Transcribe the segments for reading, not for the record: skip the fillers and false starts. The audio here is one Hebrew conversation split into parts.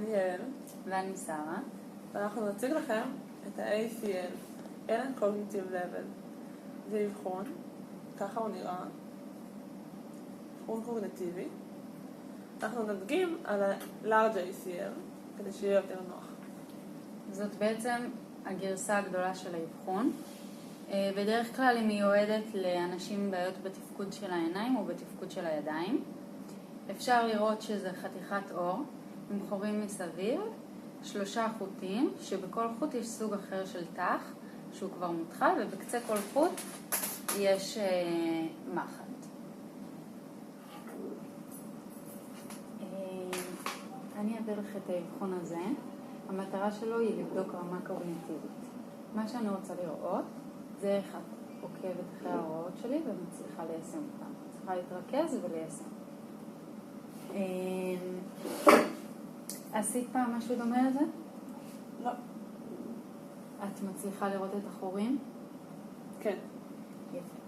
יעל. ואני שרה. ואנחנו נציג לכם את ה-ACL, Allen Cognitive Level. זה אבחון, ככה הוא נראה, אבחון קוגניטיבי. אנחנו נדגים על ה-Large ACL, כדי שיהיה יותר נוח. זאת בעצם הגרסה הגדולה של האבחון. בדרך כלל היא מיועדת לאנשים עם בעיות בתפקוד של העיניים או בתפקוד של הידיים. אפשר לראות שזה חתיכת אור עם חורים מסביב, 3 חוטים, שבכל חוט יש סוג אחר של תח, שהוא כבר מותחל, ובקצה כל חוט יש מחט. אני אעביר לך את האבחון הזה. המטרה שלו היא לבדוק רמה קוגניטיבית. מה שאני רוצה לראות זה איך את עוקבת אחרי ההוראות שלי ומצליחה ליישם אותם. צריכה להתרכז וליישם. עשית פעם משהו דומה לזה? לא. את מצליחה לראות את החורים? כן. יפה.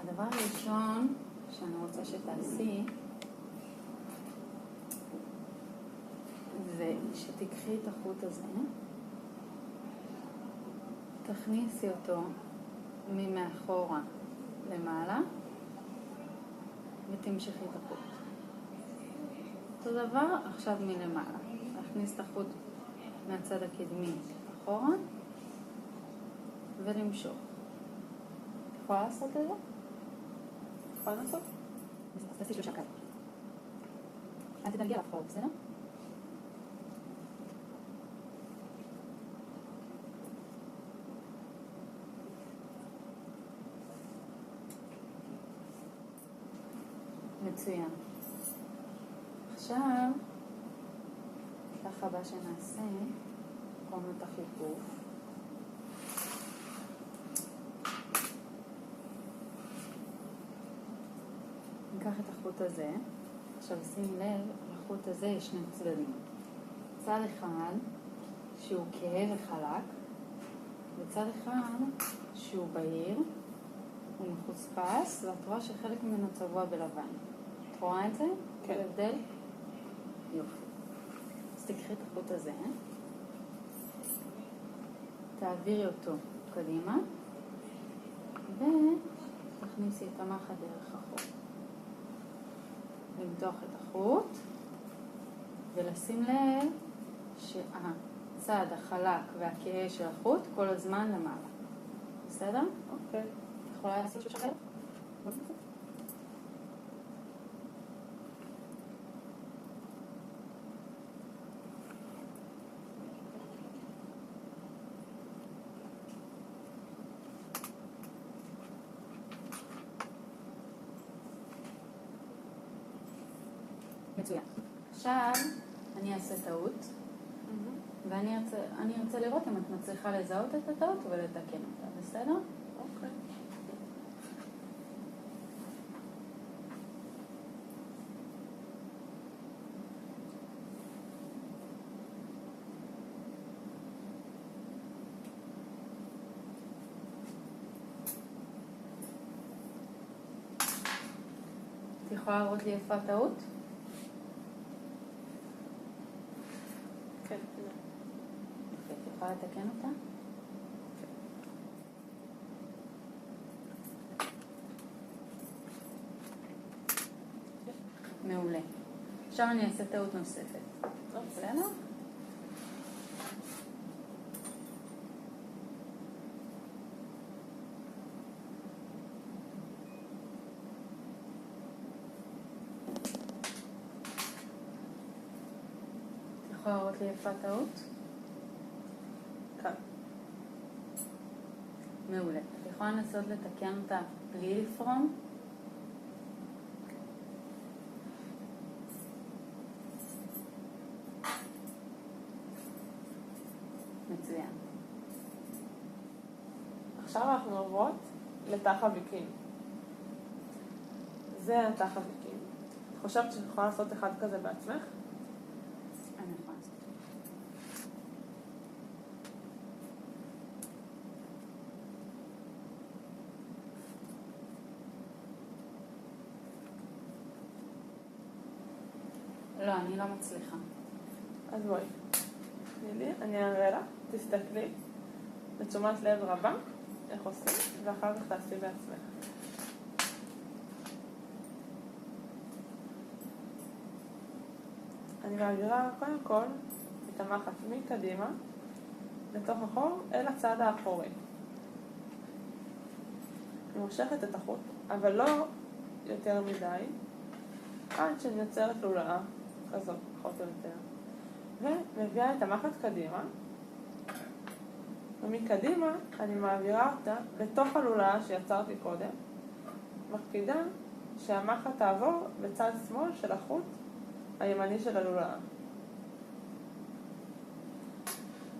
הדבר הראשון שאני רוצה שתעשי זה שתיקחי את החוט הזה, תכניסי אותו ממאחורה למעלה ותמשכי את החוט. אותו דבר עכשיו מלמעלה. להכניס את החוט מהצד הקדמי אחורה ולמשוך. יכולה לעשות את זה? יכולה לעשות? אז תעשי 3 כאלה. אל תדלגי על החוט, בסדר? מצוין. עכשיו, כך הבא שנעשה, קוראים את החיפוף. ניקח את החוט הזה. עכשיו שים לב, לחוט הזה יש 2 צדדים. צד אחד שהוא כהה וחלק, וצד אחד שהוא בהיר, הוא מחוספס, ואת רואה שחלק ממנו צבוע בלבן. את רואה את זה? כן. הבדל? יופי. אז תקחי את החוט הזה, תעבירי אותו קדימה, ותכניסי את המחט דרך החוט. למתוח את החוט, ולשים לב שהצד החלק והכהה של החוט כל הזמן למעלה. בסדר? אוקיי. יכולה לעשות 3 כאלה? מצוין. עכשיו אני אעשה טעות, ואני ארצה לראות אם את מצליחה לזהות את הטעות ולתקן אותה, בסדר? אוקיי. את יכולה לראות לי איפה הטעות? כן. את יכולה לתקן אותה? מעולה. עכשיו אני אעשה טעות נוספת. בסדר? את יכולה לראות לי איפה הטעות? כאן. מעולה. את יכולה לנסות לתקן אותה בלי לפרום? מצוין. עכשיו אנחנו עוברות לתח הוויקים. זה התח הוויקים. את חושבת שאת יכולה לעשות אחד כזה בעצמך? אני יכולה לעשות. לא, לא, אני לא מצליחה. אז בואי. תני לי, אני אראה לך, תסתכלי בתשומת לב רבה, איך עושים, ואחר כך תעשי בעצמך. אני מעבירה קודם כל את המחט מקדימה לתוך החור אל הצד האחורי. אני מושכת את החוט, אבל לא יותר מדי, עד שאני יוצרת לולאה כזאת, פחות או יותר. ומביאה את המחט קדימה, ומקדימה אני מעבירה אותה בתוך הלולאה שיצרתי קודם, מקפידה שהמחט תעבור בצד שמאל של החוט הימני של הלולאה.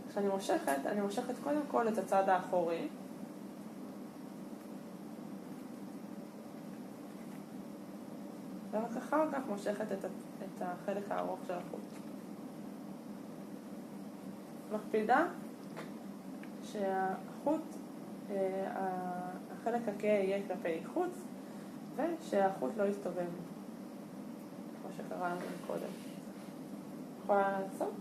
כשאני מושכת, אני מושכת קודם כל את הצד האחורי, ורק אחר כך מושכת את החלק הארוך של החוט. מקפידה שהחוט, החלק הקה יהיה כלפי חוץ, ושהחוט לא יסתובב, כמו שקראנו קודם. יכולה לעשות?